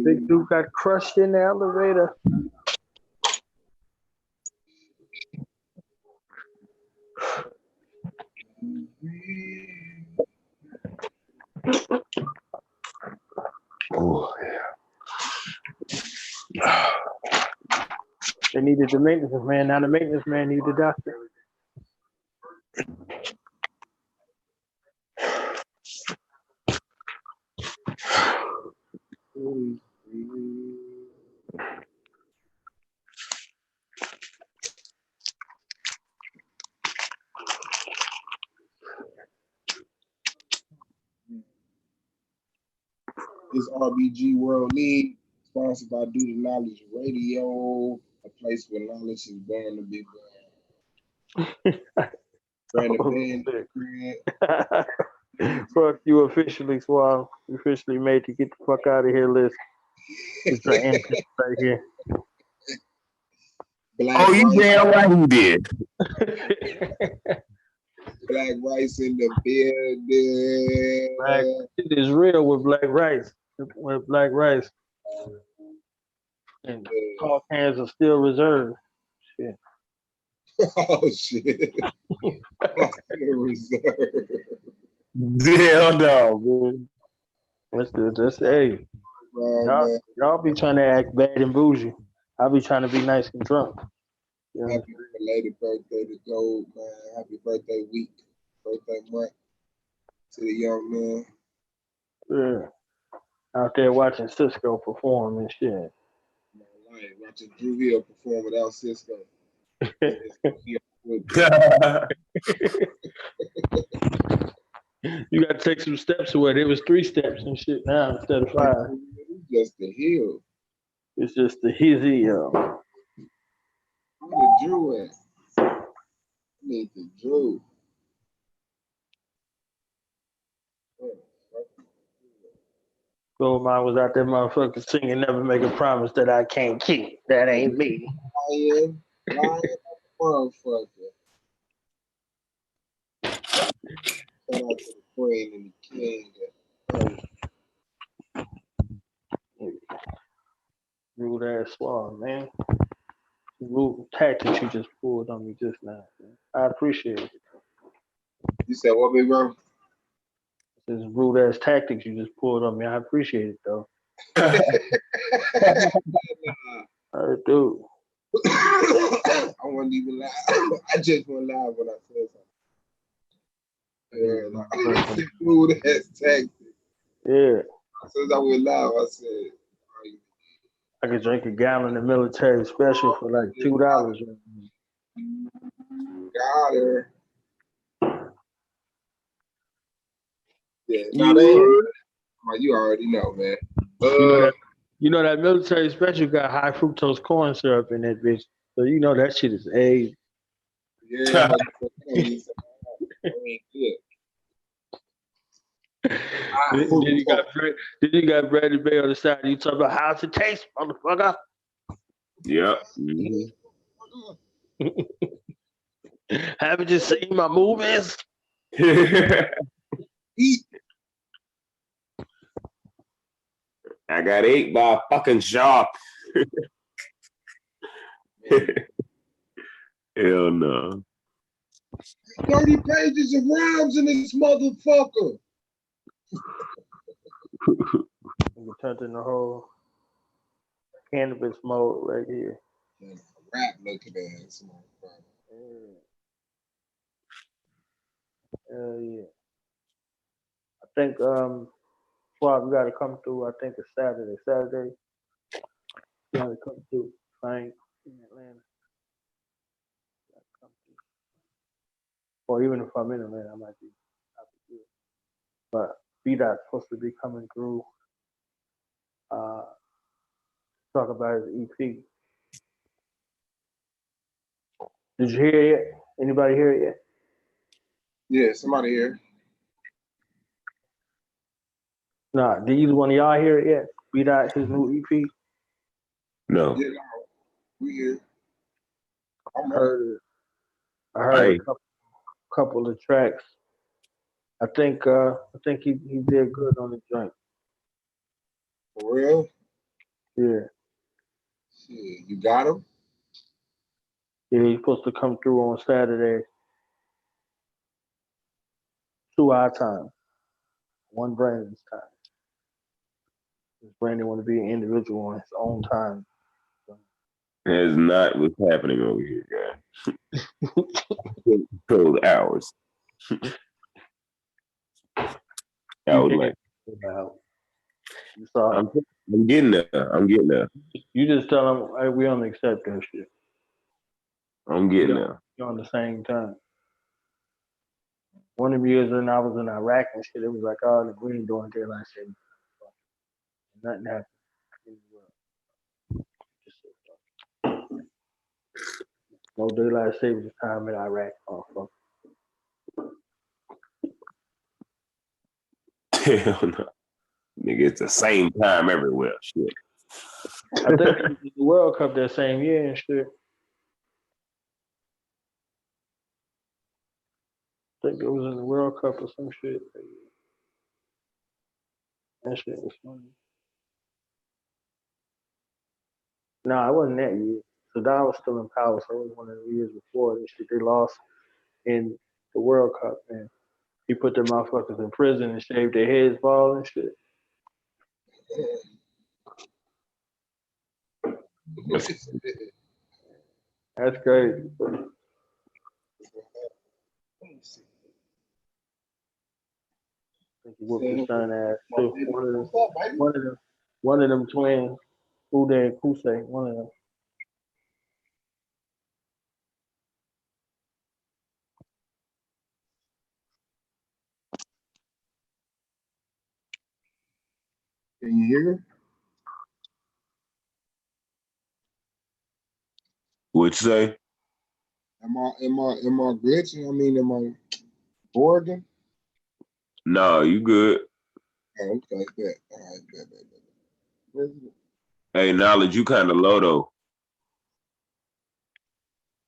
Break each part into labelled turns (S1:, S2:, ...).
S1: Big dude got crushed in the elevator.
S2: Oh, yeah.
S1: They needed the maintenance man. Now the maintenance man needs the doctor.
S3: This RBG World League, sponsored by Do the Knowledge Radio, a place where knowledge is born to be born. Brandon Ben,
S1: Fuck you officially, Swab. You officially made to get the fuck out of here list. It's the entrance right here.
S2: Oh, you damn right he did.
S3: Black rice in the building.
S1: Black, it is real with black rice. With black rice. And tall cans are still reserved. Shit.
S3: Oh shit. Reserved.
S2: Hell no, man.
S1: Let's do this. Hey, y'all be trying to act bad and bougie. I'll be trying to be nice and drunk.
S3: Yeah. Happy belated birthday to Gold, man. Happy birthday week, birthday month to the young man.
S1: Yeah. Out there watching Cisco perform and shit.
S3: Like watching Drew Hill perform without Cisco.
S1: You got to take some steps away. There was 3 steps and shit now instead of 5.
S3: It's just the hill.
S1: It's just the hizzy, yo.
S3: Where the Drew at? I need the Drew.
S1: Goldmine was out there motherfucker singing Never Make a Promise That I Can't Keep. That ain't me.
S3: I am lying motherfucker. Shout out to the queen and the king.
S1: Rude ass swallow, man. Rude tactics you just pulled on me just now. Man. I appreciate it.
S3: You said what, big bro?
S1: This rude ass tactics you just pulled on me. I appreciate it though. I do.
S3: I wasn't even lie. I just went live when I said something. Yeah, rude ass tactics.
S1: Yeah.
S3: Since I went live, I said
S1: I could drink a gallon of military special for like $2.
S3: Got her. Yeah, now you already know, man.
S1: You know that military special got high fructose corn syrup in that bitch, so you know that shit is A.
S3: Yeah,
S1: then you got Brady Bay on the side. You talk about how's it taste, motherfucker?
S2: Yep.
S1: Haven't you seen my movies?
S2: I got ate by a fucking shark. Hell no.
S3: 30 pages of rhymes in this motherfucker.
S1: We turned in the whole cannabis mode right here.
S3: Rap looking ass motherfucker.
S1: Hell yeah. I think Swab, you gotta come through. I think it's Saturday. You gotta come through. Frank in Atlanta. Or even if I'm in Atlanta, I might be good. But B.O.S supposed to be coming through. Talk about his EP. Did you hear it yet? Anybody hear it yet?
S3: Yeah, somebody here.
S1: Nah, did either one of y'all hear it yet? B.O.S his new EP?
S2: No.
S3: Yeah, we here.
S1: I heard a couple of tracks. I think he did good on the joint.
S3: For real?
S1: Yeah.
S3: Shit, you got him?
S1: Yeah, he's supposed to come through on Saturday, 2 hour time, 1 Brandon's time. Brandon want to be an individual on his own time.
S2: That's not what's happening over here, guys. Cold hours. I was like,
S1: You saw
S2: I'm getting there. I'm getting there.
S1: you just tell him, hey, we don't accept that shit.
S2: I'm getting there.
S1: You're on the same time. One of the years when I was in Iraq and shit, it was like, oh, we ain't doing daylight savings. Nothing happened in the world. No daylight savings time in Iraq, motherfucker.
S2: Hell no. Nigga, it's the same time everywhere. Shit.
S1: I think it was the World Cup that same year and shit. I think it was in the World Cup or some shit. That shit was funny. No, it wasn't that year. Saddam was still in power, so it was one of the years before this shit. They lost in the World Cup, and he put them motherfuckers in prison and shaved their heads bald and shit. That's crazy. I think he whooped his son ass too. One of them twins, Ude and Kusei, one of them.
S3: Can you hear?
S2: What'd you say?
S3: Am I glitching? I mean, am I Oregon?
S2: No, you good.
S3: Oh, okay, bet. All right, bet.
S2: Hey, Knowledge, you kind of low though.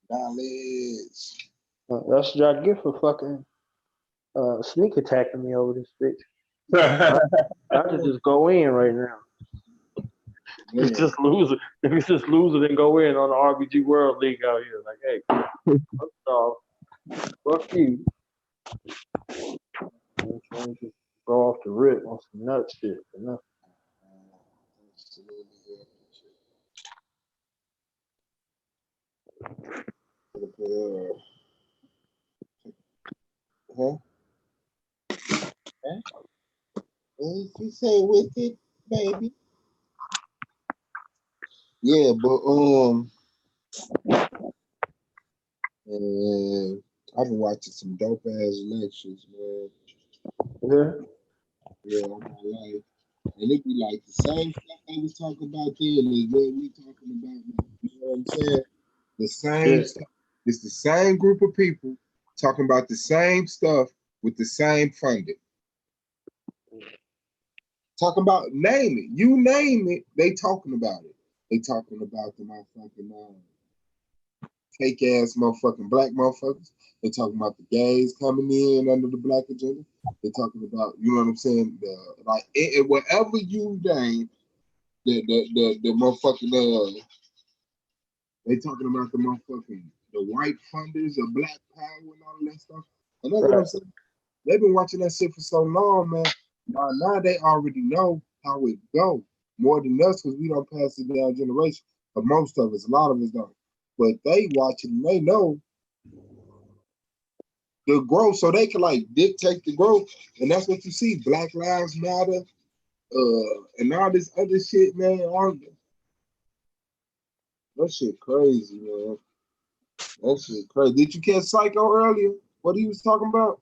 S3: Knowledge.
S1: That's what I get for fucking sneak attacking me over this bitch. I could just go in right now. It's just loser. If it's just loser, then go in on the RBG World League out here. Like, hey, first off, fuck you. I'm trying to go off the rip on some nut shit. Enough.
S3: Huh? If you say with it, baby. Yeah, but I've been watching some dope ass lectures, man.
S1: Yeah.
S3: Yeah, all my life. And it be like the same stuff they was talking about then is what we talking about now. You know what I'm saying? The same stuff. It's the same group of people talking about the same stuff with the same funding. Talking about name it. You name it, they talking about it. They talking about the motherfucking fake ass motherfucking black motherfuckers. They talking about the gays coming in under the black agenda. They talking about, you know what I'm saying? Whatever you name, the motherfucking they talking about the motherfucking the white funders of black power and all of that stuff. And that's what I'm saying. They've been watching that shit for so long, man. Now they already know how it go more than us because we don't pass it down generation. But most of us, a lot of us don't. But they watch it and they know the growth, so they can like dictate the growth. And that's what you see. Black Lives Matter, and all this other shit, man. That shit crazy, man. That shit crazy. Did you catch Psycho earlier? What he was talking about?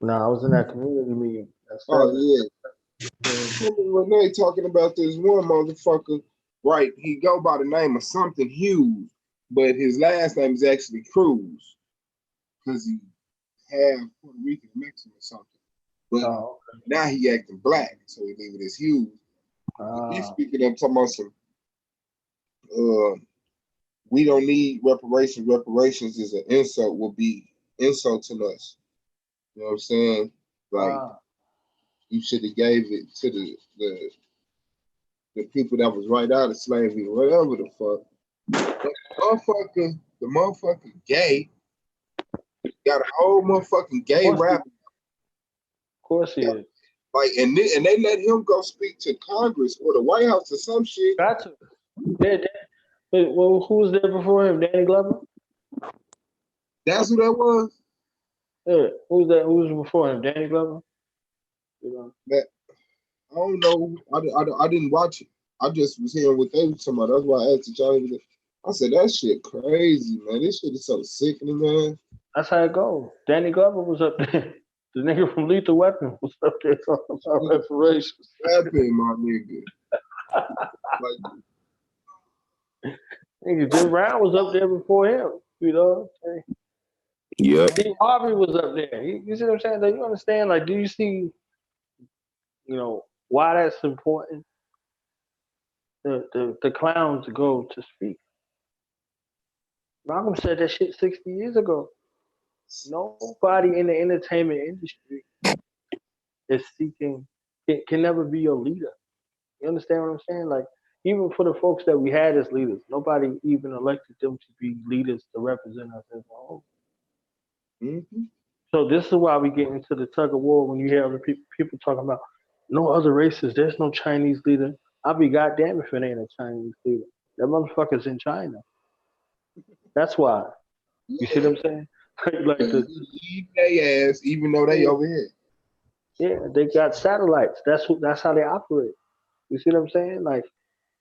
S1: No, I was in that community meeting.
S3: Oh yeah. Renee talking about this one motherfucker, right? He go by the name of something Hughes, but his last name is actually Cruz, because he half Puerto Rican Mexican or something. But now he acting black, so we leave it as Hughes. He's speaking up talking about some we don't need reparations. Reparations is an insult, will be insulting us. You know what I'm saying? Like you should have gave it to the the people that was right out of slavery, whatever the fuck. The motherfucker gay, got a whole motherfucking gay rap.
S1: Of course he is.
S3: Like, and they let him go speak to Congress or the White House or some shit.
S1: Got to. Well, who was there before him? Danny Glover?
S3: That's who that was?
S1: Yeah. Who was that? Who was before him? Danny Glover? You know.
S3: That, I don't know. I didn't watch it. I just was hearing what they were talking about. That's why I asked Johnny. I said, that shit crazy, man. This shit is so sickening, man.
S1: That's how it goes. Danny Glover was up there. The nigga from Lethal Weapon was up there talking about reparations.
S3: Rapping, my nigga. Like,
S1: Nigga, Jim Brown was up there before him. You know.
S2: Yep.
S1: Steve Harvey was up there. You see what I'm saying? Do you understand? Like, do you see? You know why that's important? The clowns go to speak. Malcolm said that shit 60 years ago. Nobody in the entertainment industry is seeking, can never be your leader. You understand what I'm saying? Like, even for the folks that we had as leaders, nobody even elected them to be leaders to represent us as a whole.
S3: mm-hmm.
S1: So this is why we get into the tug of war when you hear other people talking about no other races, there's no Chinese leader. I'll be goddamn if it ain't a Chinese leader. That motherfucker's in China. That's why. You see what I'm saying? Like
S3: Leave they ass, even though they over here.
S1: Yeah, they got satellites. That's how they operate. You see what I'm saying? Like,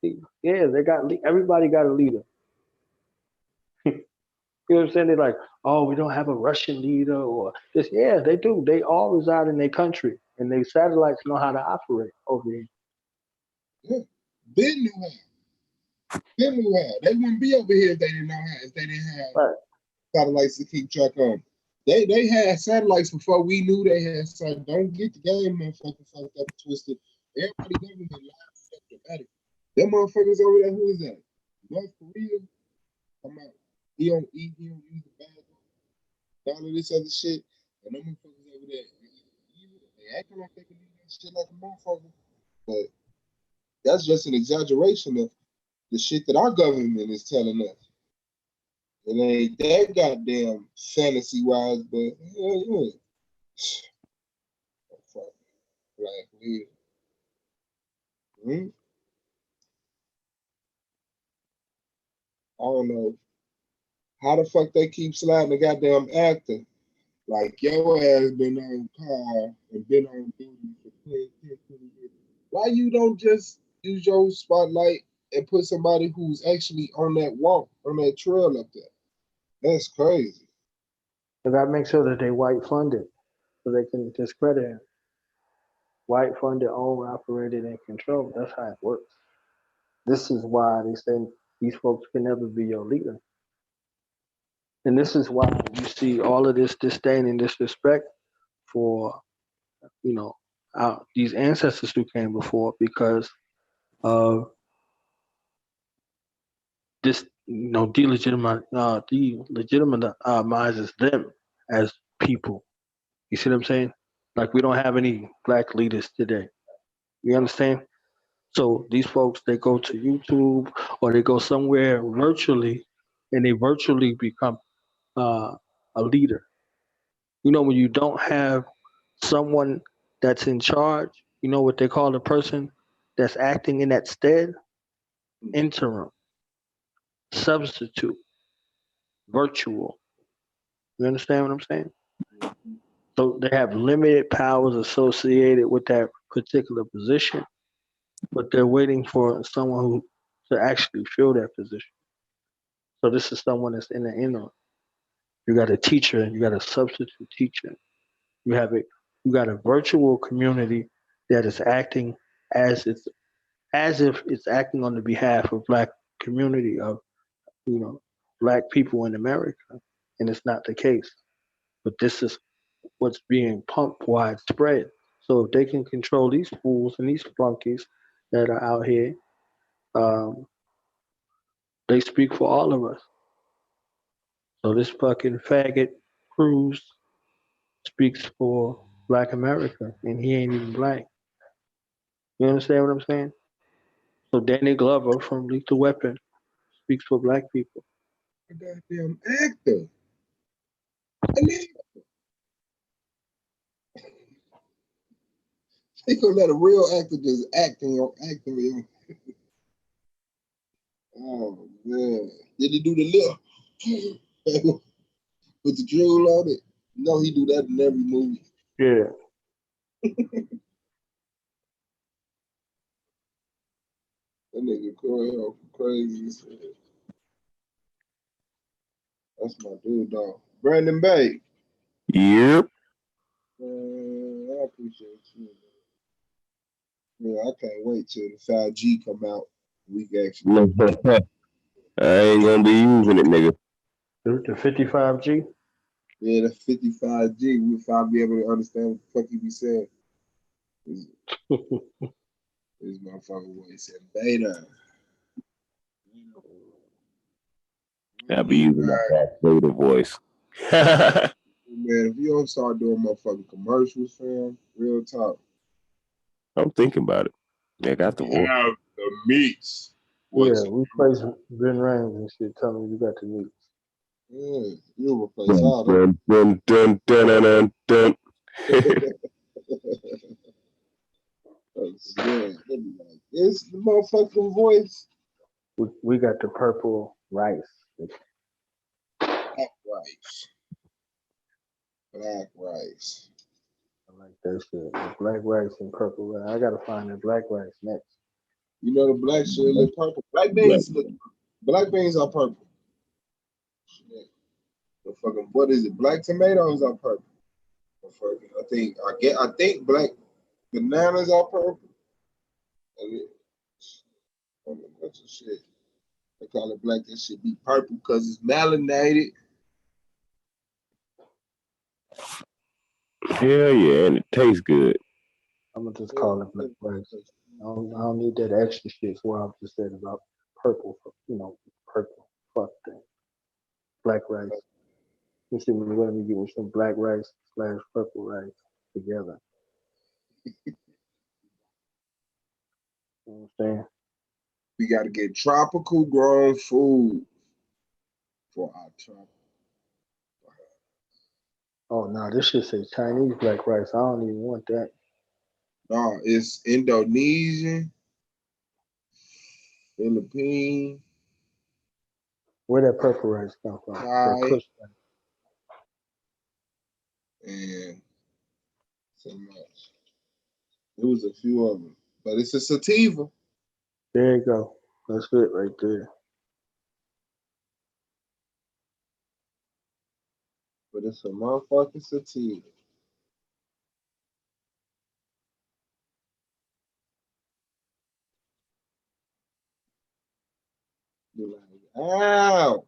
S1: yeah, everybody got a leader. You know what I'm saying? They're like, oh, we don't have a Russian leader or this. Yeah, they do. They all reside in their country, and their satellites know how to operate over here.
S3: Yeah. Ben knew how. They wouldn't be over here if they didn't know how. If they didn't have satellites to keep track on. They had satellites before we knew they had satellites. Don't get the game motherfuckers fucked up and twisted. Everybody government lies dramatic. Them motherfuckers over there, who is that? North Korea? Come out. He don't eat, he don't use the bathroom. All of this other shit. And them motherfuckers over there, they acting like they can do that shit like a motherfucker. But that's just an exaggeration of the shit that our government is telling us. It ain't that goddamn fantasy wise, but yeah. Fuck. Black leader. Hmm? I don't know how the fuck they keep sliding the goddamn actor. Like your ass been on call and been on duty for 10, 20 years. Why you don't just use your spotlight and put somebody who's actually on that walk, on that trail up there? That's crazy.
S1: They got to make sure that they white funded so they can discredit him. White funded, owned, operated, and controlled. That's how it works. This is why they say these folks can never be your leader. And this is why you see all of this disdain and disrespect for, you know, these ancestors who came before because of this, delegitimizes them as people. You see what I'm saying? Like we don't have any black leaders today. You understand? So these folks, they go to YouTube or they go somewhere virtually, and they virtually become a leader. You know, when you don't have someone that's in charge, you know what they call the person that's acting in that stead? Interim, substitute, virtual. You understand what I'm saying? So they have limited powers associated with that particular position, but they're waiting for someone who to actually fill that position. So this is someone that's in the interim. You got a teacher, you got a substitute teacher. You have a you got a virtual community that is acting as it's as if it's acting on the behalf of black community of you know black people in America, and it's not the case. But this is what's being pumped widespread. So if they can control these fools and these flunkies that are out here, um, they speak for all of us. So this fucking faggot Cruz speaks for Black America, and he ain't even black. You understand what I'm saying? So Danny Glover from Lethal Weapon speaks for black people.
S3: A goddamn actor. And then they gonna let a real actor just acting. Oh man. Did he do the lip with the drool on it? No, he do that in every movie.
S1: Yeah.
S3: That nigga Corey crazy as hell. That's my dude, dog. Brandon Bay.
S2: Yep.
S3: I appreciate you. Yeah, I can't wait till the 5G come out. We can actually.
S2: I ain't gonna be using it, nigga.
S1: The 55G.
S3: Yeah, the 55G. We'll finally be able to understand what the fuck he be saying. This motherfucker voice in beta.
S2: I'll be using my Darth Vader voice.
S3: Man, if you don't start doing motherfucking commercials, fam, real talk.
S2: I'm thinking about it. I got the voice.
S3: Have the meats.
S1: Yeah, we play some Ben Rames and shit. Tell me you got the meat.
S3: Yeah, you'll replace all that.
S2: Dun, dun, dun, dun, dun, dun, dun.
S3: Yeah, like, it's the motherfucking voice.
S1: We got the purple rice.
S3: Black rice. Black rice.
S1: I like that shit. The black rice and purple rice. I gotta find the black rice next.
S3: You know the black shit look purple. Black beans look. Black beans are purple. Shit. The fucking what is it? Black tomatoes are purple. I think black bananas are purple. And a bunch of shit. They call it black. That should be purple because it's melanated.
S2: Hell yeah, and it tastes good.
S1: I'm gonna just call it black rice. I don't need that extra shit. So I just said about purple. Purple. Fuck that. Black rice. You see, we're gonna be getting some black rice / purple rice together. You know what I'm saying?
S3: We got to get tropical grown food for our tropical.
S1: Oh no, this shit say Chinese black rice. I don't even want that.
S3: No, it's Indonesian, Philippine,
S1: Where that purple rice come from? That
S3: Thai,
S1: kush rice.
S3: and something else. It was a few of them, but it's a sativa.
S1: There you go. That's it right there.
S3: But it's a motherfucking sativa. You're like, ow,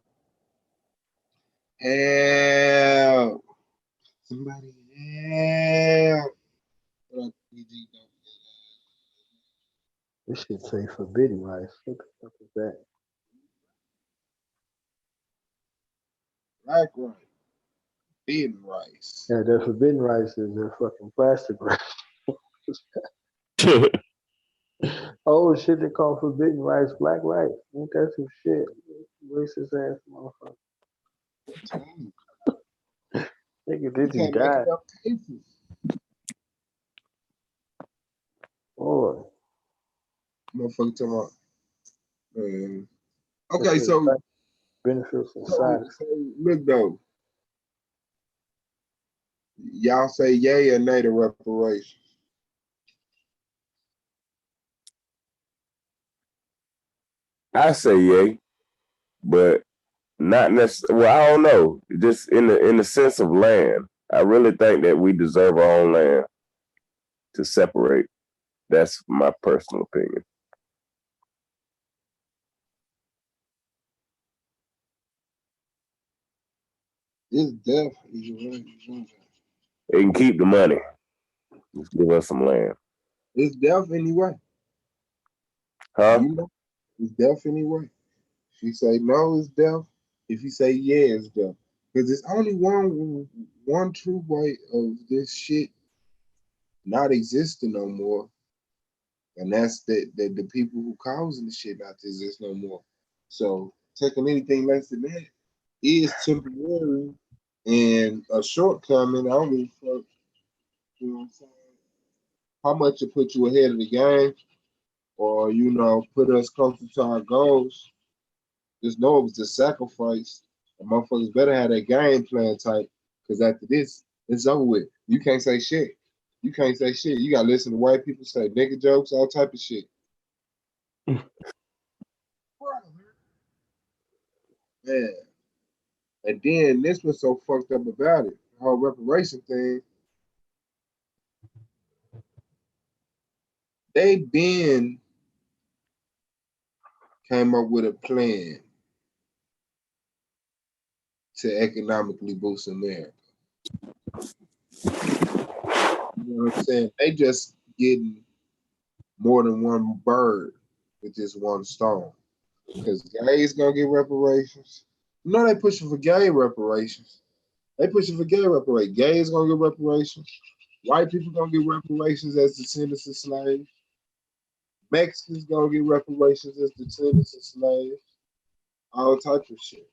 S3: help, somebody help. But
S1: This shit say forbidden rice. What the fuck is that?
S3: black rice, thin rice.
S1: Yeah, that forbidden rice is that fucking plastic rice. Oh shit, they call forbidden rice black rice. Ain't that some shit? Racist ass motherfucker. Nigga,
S3: You
S1: did you
S3: can't make
S1: die?
S3: enough cases.
S1: Boy.
S3: Motherfucker talking about. Okay, so
S1: benefits and side.
S3: So look though, y'all say yay or nay to reparations?
S2: I say yay, but not necessarily. Well, I don't know. Just in the sense of land, I really think that we deserve our own land to separate. That's my personal opinion.
S3: It's definitely
S2: They can keep the money. Just give us some land.
S3: it's death anyway.
S2: Huh?
S3: You know, it's death anyway. If you say no, it's death. If you say yeah, it's death. Because there's only one true way of this shit not existing no more. And that's the people who causing the shit not to exist no more. So taking anything less than that is temporary and a shortcoming. I don't give a fuck. You know what I'm saying? How much it put you ahead of the game or, put us closer to our goals. Just know it was a sacrifice. And motherfuckers better have that game plan tight. Cause after this, it's over with. You can't say shit. You can't say shit. You gotta listen to white people say nigga jokes, all type of shit. Man. And then this was so fucked up about it. The whole reparation thing. They been came up with a plan to economically boost America. You know what I'm saying? They just getting more than one bird with just one stone. Because gays gonna get reparations. You know they pushing for gay reparations. They pushing for gay reparations. Gays gonna get reparations. White people gonna get reparations as descendants of slaves. Mexicans gonna get reparations as descendants of slaves. All types of shit.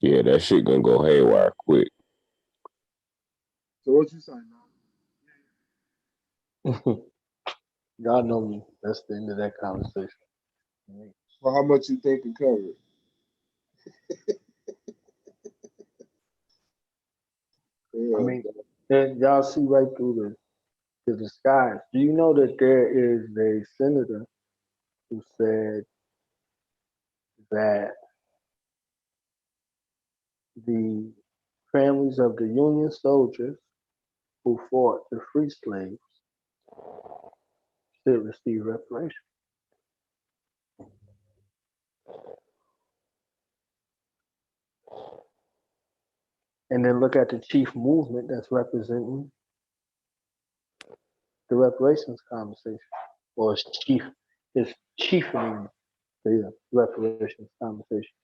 S2: Yeah, that shit gonna go haywire quick.
S3: So what you saying now?
S1: Y'all know me. That's the end of that conversation.
S3: So how much you think it covered?
S1: I
S3: Yeah,
S1: mean, then y'all see right through the disguise. Do you know that there is a senator who said that the families of the Union soldiers who fought to free slaves should receive reparations? And then look at the chief movement that's representing the reparations conversation, or his chiefing the reparations conversation.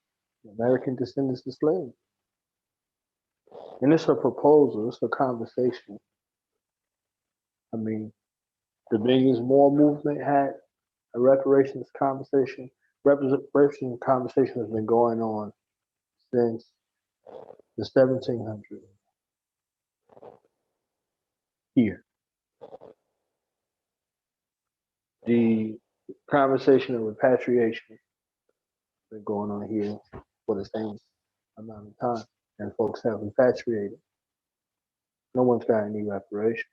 S1: American descendants of slaves. And it's a proposal, it's a conversation. I mean, the Millions More movement had a reparations conversation. Reparations conversation has been going on since the 1700s here. The conversation of repatriation has been going on here for the same amount of time, and folks have repatriated. No one's got any reparation.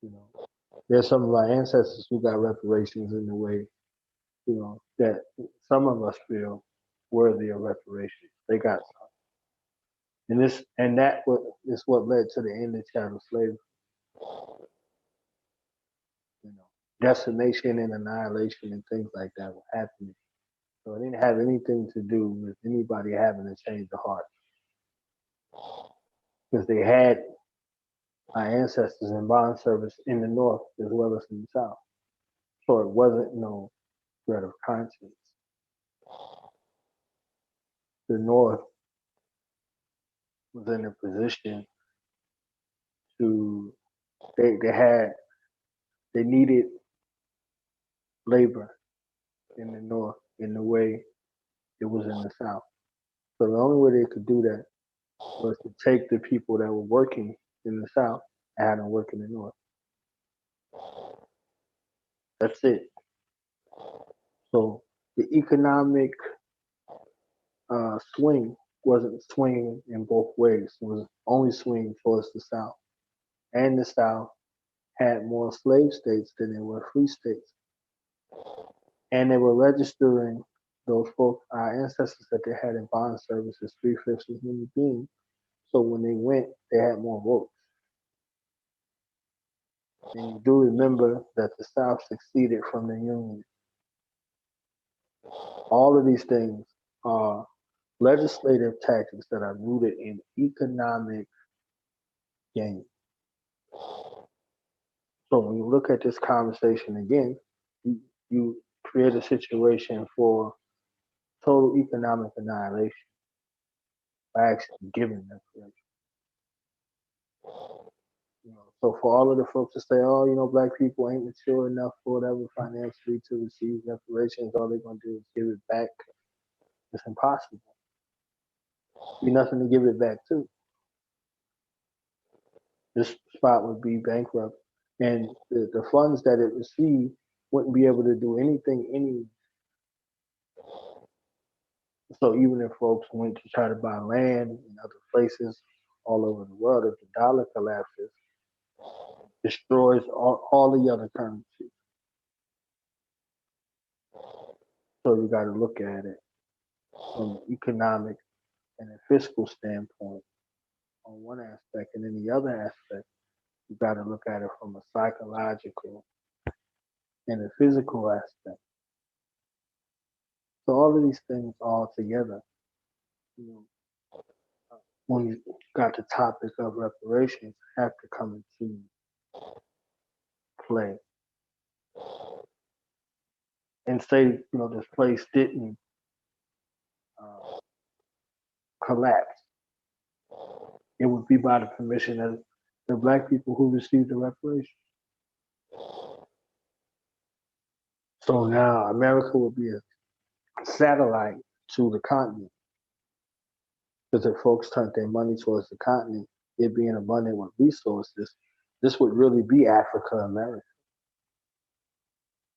S1: You know, there's some of our ancestors who got reparations in the way, that some of us feel worthy of reparations. They got some, is what led to the end of chattel slavery. Decimation and annihilation and things like that were happening. So it didn't have anything to do with anybody having to change the heart, because they had our ancestors in bond service in the north as well as in the south. So it wasn't no threat of conscience. The north was in a position to they needed labor in the north in the way it was in the south. So the only way they could do that was to take the people that were working in the south and have them work in the north. That's it. So the economic swing wasn't swinging in both ways. It was only swinging towards the south. And the south had more slave states than there were free states. And they were registering those folks, our ancestors that they had in bond service as 3/5 of human beings. So when they went, they had more votes. And you do remember that the South succeeded from the Union. All of these things are legislative tactics that are rooted in economic gain. So when you look at this conversation again, you create a situation for total economic annihilation by actually giving them freedom. So for all of the folks to say, oh, black people ain't mature enough or whatever financially to receive reparations, all they're gonna do is give it back. It's impossible. Be nothing to give it back to. This spot would be bankrupt, and the funds that it received wouldn't be able to do anything. So even if folks went to try to buy land in other places all over the world, if the dollar collapses, destroys all the other currencies. So you got to look at it from an economic and a fiscal standpoint on one aspect, and then the other aspect, you got to look at it from a psychological and a physical aspect. So all of these things all together, you know, when you got the topic of reparations, have to come into play. And say, this place didn't uh, collapse, it would be by the permission of the black people who received the reparations. So now America will be a satellite to the continent. Because if folks turned their money towards the continent, it being abundant with resources, this would really be Africa America.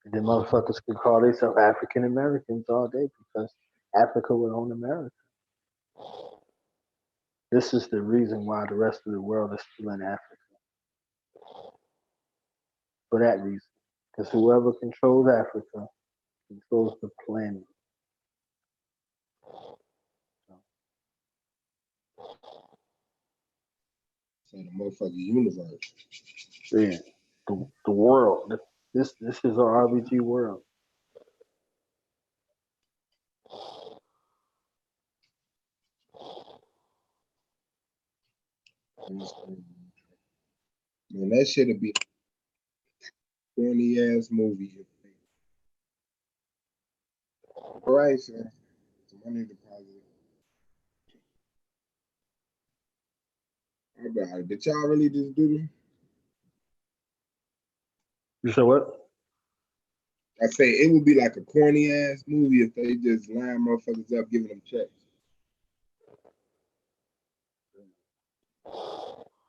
S1: And then motherfuckers could call themselves African Americans all day because Africa would own America. This is the reason why the rest of the world is still in Africa. For that reason. Because whoever controls Africa controls the planet.
S3: So the motherfucking universe.
S1: Yeah. The world. This is our RBG world.
S3: Man, that shit'll be a corny ass movie. All right, sir. So money deposit. How about it? Did y'all really just do this?
S1: You said what?
S3: I say it would be like a corny ass movie if they just line motherfuckers up giving them checks.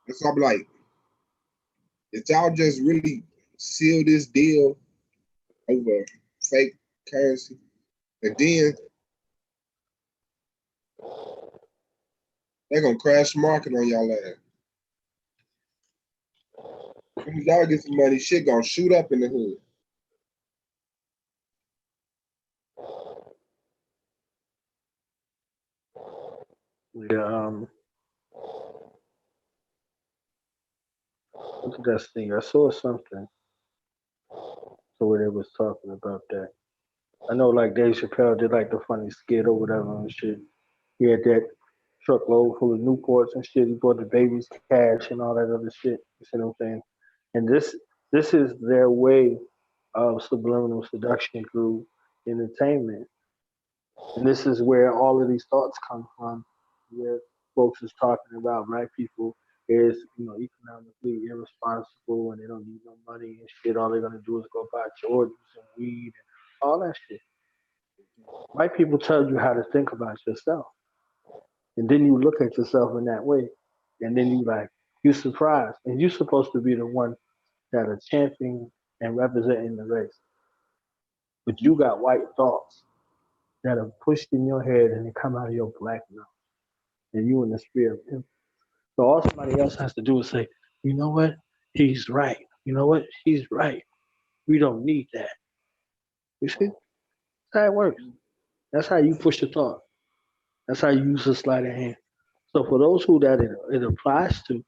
S3: That's all I'm like. Did y'all just really seal this deal over fake currency? And then they're gonna crash the market on y'all ass. As soon as y'all get some money, shit gonna shoot up in the hood.
S1: Yeah, look at that thing. I saw something so where they was talking about that. I know like Dave Chappelle did like the funny skit or whatever and shit. He had that truckload full of Newports and shit. He bought the baby's cash and all that other shit. You see what I'm saying? And this is their way of subliminal seduction through entertainment. And this is where all of these thoughts come from, where folks is talking about black people is, economically irresponsible and they don't need no money and shit. All they're gonna do is go buy Jordans and weed and all that shit. White people tell you how to think about yourself. And then you look at yourself in that way. And then you surprised. And you're supposed to be the one that are championing and representing the race. But you got white thoughts that are pushed in your head and they come out of your black mouth. And you in the spirit of him. So all somebody else has to do is say, you know what? He's right. You know what? He's right. We don't need that. You see? That's how it works. That's how you push the thought. That's how you use a sleight of hand. So for those who that it applies to,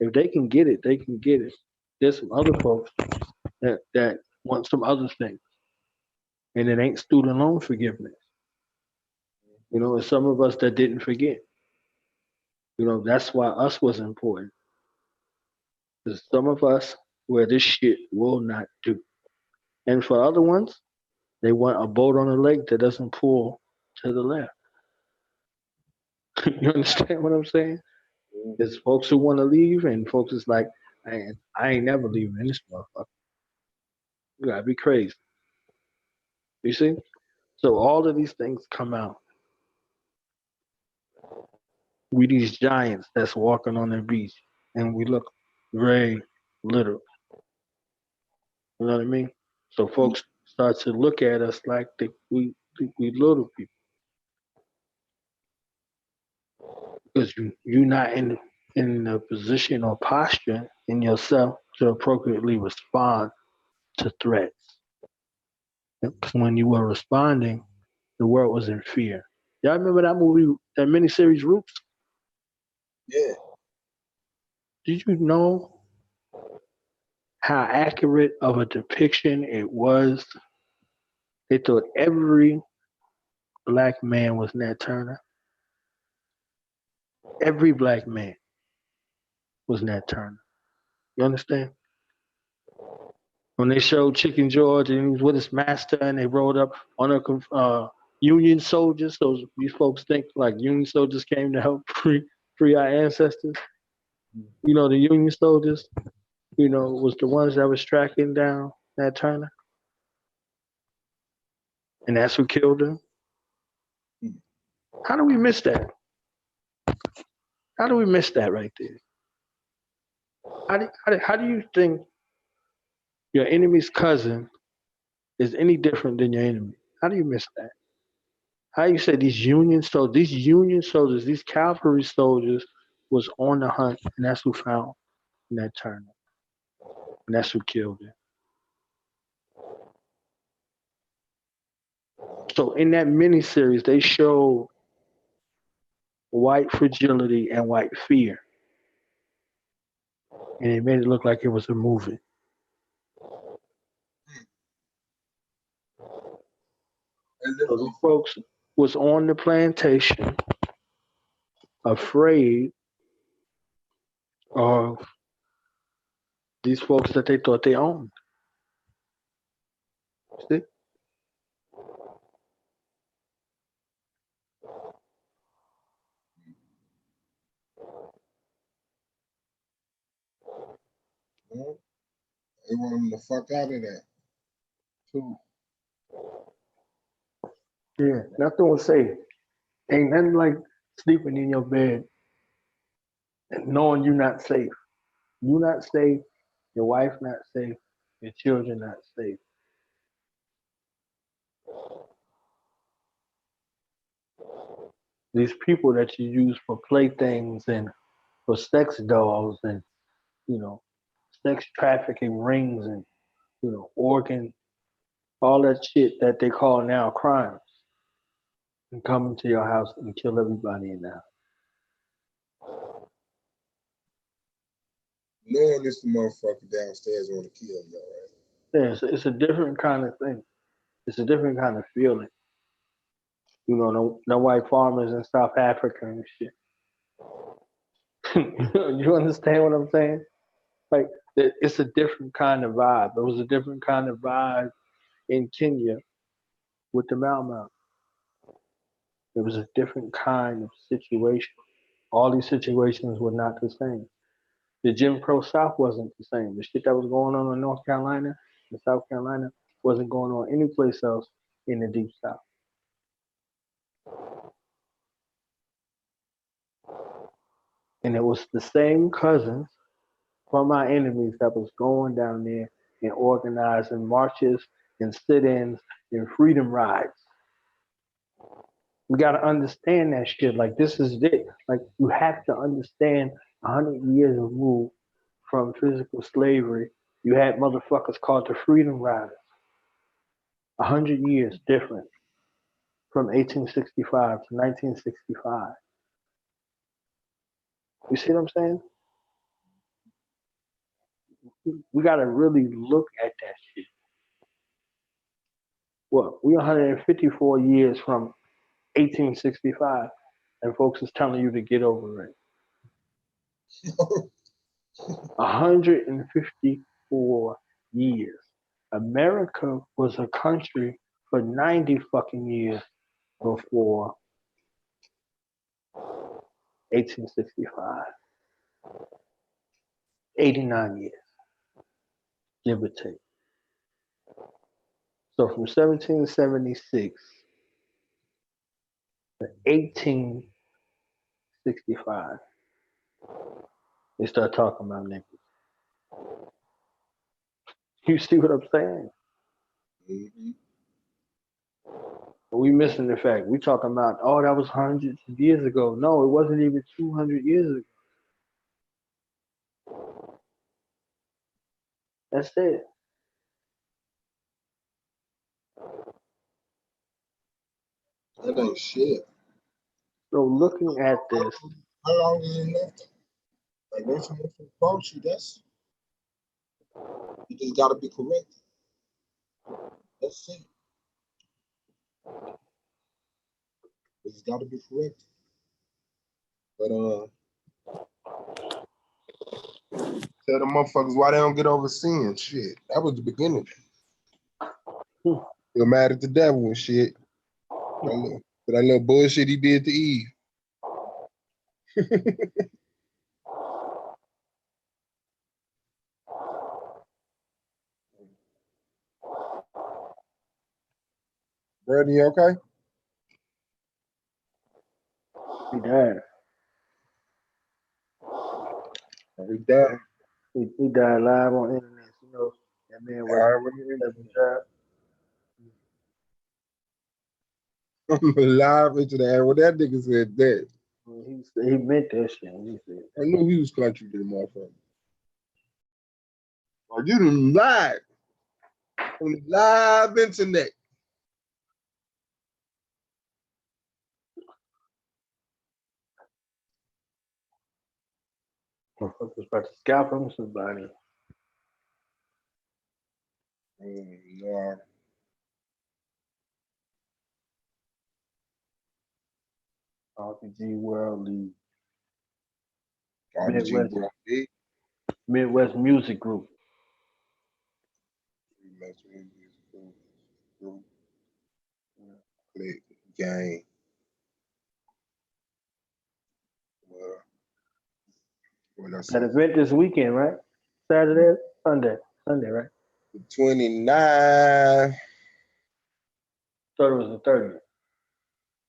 S1: if they can get it, they can get it. There's some other folks that want some other things. And it ain't student loan forgiveness. And some of us that didn't forget. That's why us was important. There's some of us where this shit will not do. And for other ones, they want a boat on a lake that doesn't pull to the left. You understand what I'm saying? There's folks who want to leave, and folks is like, I ain't never leaving this motherfucker. You gotta be crazy. You see? So all of these things come out. We these giants that's walking on the beach, and we look very little. You know what I mean? So folks start to look at us like we little people because you're not in a position or posture in yourself to appropriately respond to threats. Because when you were responding, the world was in fear. Y'all remember that movie, that miniseries Roots?
S3: Yeah.
S1: Did you know how accurate of a depiction it was? They thought every black man was Nat Turner. Every black man was Nat Turner. You understand? When they showed Chicken George and he was with his master and they rode up on a Union soldiers, these folks think like Union soldiers came to help free our ancestors. You know, the Union soldiers, was the ones that was tracking down Nat Turner. And that's who killed him. How do we miss that? How do we miss that right there? How do you think your enemy's cousin is any different than your enemy? How do you miss that? How you say these Union soldiers, these cavalry soldiers was on the hunt, and that's who found Nat Turner. And that's who killed him. So in that miniseries, they showed white fragility and white fear. And it made it look like it was a movie. So these folks was on the plantation, afraid of these folks that they thought they owned. See?
S3: Well, they want them the fuck out of there, too.
S1: Yeah, nothing was safe. Ain't nothing like sleeping in your bed and knowing you're not safe. You're not safe, your wife not safe, your children not safe. These people that you use for playthings and for sex dolls and, you know, sex trafficking rings and, organ, all that shit that they call now crimes, and come into your house and kill everybody in the house.
S3: Knowing this the motherfucker downstairs want to kill y'all, right?
S1: Yeah, it's a different kind of thing. It's a different kind of feeling. No white farmers in South Africa and shit. You understand what I'm saying? Like, it's a different kind of vibe. It was a different kind of vibe in Kenya with the Mau Mau. It was a different kind of situation. All these situations were not the same. The Jim Crow South wasn't the same. The shit that was going on in North Carolina and South Carolina wasn't going on anyplace else in the Deep South. And it was the same cousins from our enemies that was going down there and organizing marches and sit-ins and freedom rides. We got to understand that shit. Like, this is it. Like, you have to understand 100 years removed from physical slavery, you had motherfuckers called the Freedom Riders. 100 years different from 1865 to 1965. You see what I'm saying? We got to really look at that shit. Well, we 154 years from 1865, and folks is telling you to get over it. 154 years. America was a country for 90 fucking years before 1865. 89 years, give or take. So from 1776 to 1865, they start talking about niggas. You see what I'm saying?
S3: Mm-hmm.
S1: We missing the fact. We talking about, oh, that was hundreds of years ago. No, it wasn't even 200 years ago. That's it.
S3: That ain't shit.
S1: So looking at this,
S3: How long is it left? Like once you approach you, that's you just gotta be correct. That's it. You just gotta be correct. But tell the motherfuckers why they don't get over sin. Shit. That was the beginning. You're mad at the devil and shit. For that little bullshit he did to Eve. Brady, you okay?
S1: he died.
S3: He died.
S1: He died live on the internet. You know, that man was
S3: live into the air. Well, that nigga said that.
S1: He meant that shit. He said,
S3: I knew he was country to the motherfucker. Like, you done lied on the live internet.
S1: motherfuckers about to scalp him somebody.
S3: No.
S1: RPG World League.
S3: RBG
S1: Midwest,
S3: World League.
S1: Midwest Music Group.
S3: Click, game. Well, what else?
S1: That event this weekend, right? Saturday, Sunday, right?
S3: 29.
S1: Thought it was the 30th.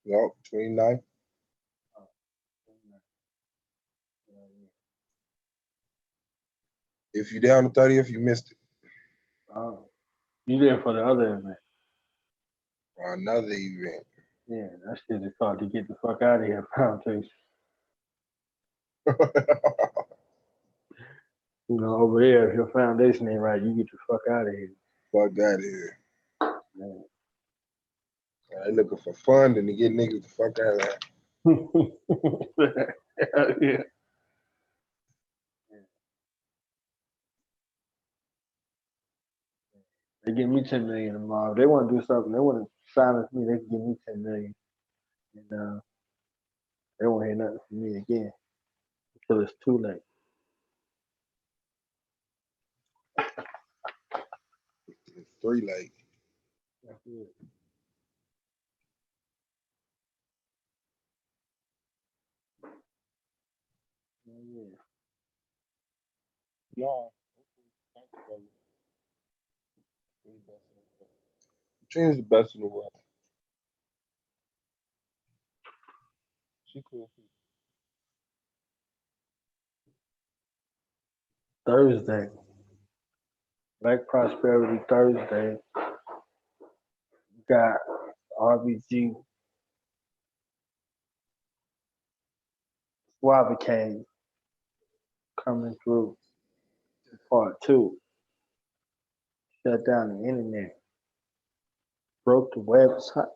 S3: Nope, 29. If you're down the 30th, you missed it.
S1: Oh, you there for the other event?
S3: Or another event.
S1: Yeah, that shit is called to get the fuck out of here. Foundation. You know, over here, if your foundation ain't right, you get the fuck out of here.
S3: Fuck out of here.
S1: Man.
S3: They looking for funding to get niggas the fuck out of here.
S1: Hell yeah. They give me 10 million tomorrow. If they want to do something, they want to silence me, they can give me 10 million. And they won't hear nothing from me again until it's too late.
S3: It's 3 late.
S1: That's it. Yeah.
S3: No. Trina's the best in the world. She cool.
S1: Thursday, Black Prosperity Thursday. Got RBG Suavecade coming through part 2. Shut down the internet. Broke the website.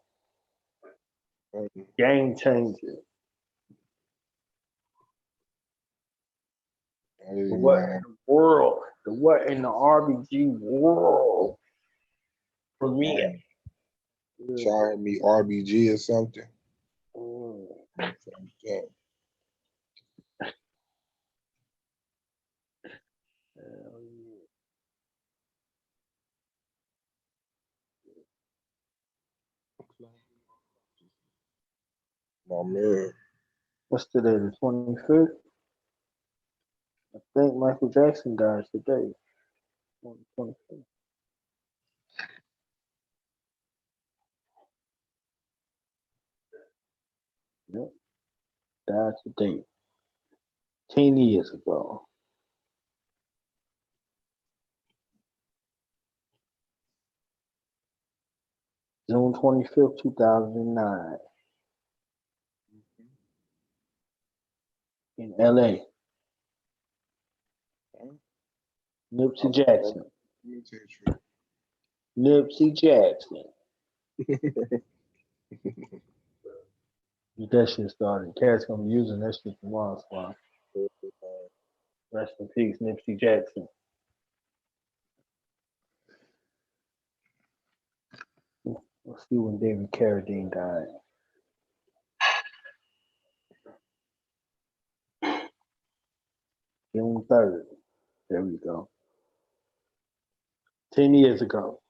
S1: Game changer. The what in the world? The what in the RBG world? For me.
S3: Trying me RBG or something.
S1: Yeah. Hell yeah.
S3: My man.
S1: What's today? The 25th? I think Michael Jackson died today on the 25th. Yep, died today. 10 years ago. June 25th, 2009. In LA. Nipsey Jackson.
S3: Let me tell you
S1: Nipsey Jackson. Get that shit started. Cats gonna be using that shit tomorrow, so rest in peace, Nipsey Jackson. Let's see when David Carradine died. June 3rd. There we go. 10 years ago.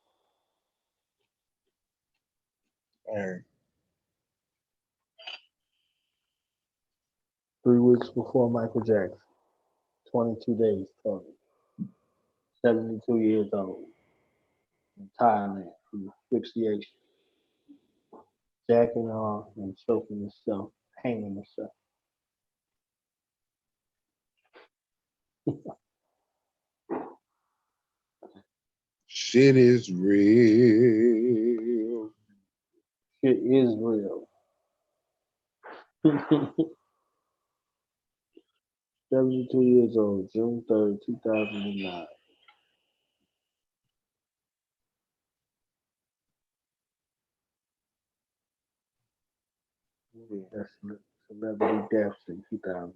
S3: truth.
S1: 3 weeks before Michael Jackson. 22 days total. 72 years old. In Thailand from asphyxiation. Jacking off and choking himself. Hanging himself.
S3: Shit is real.
S1: Shit is real. 72 years old, June 3rd, 2009. That's celebrity deaths in 2009.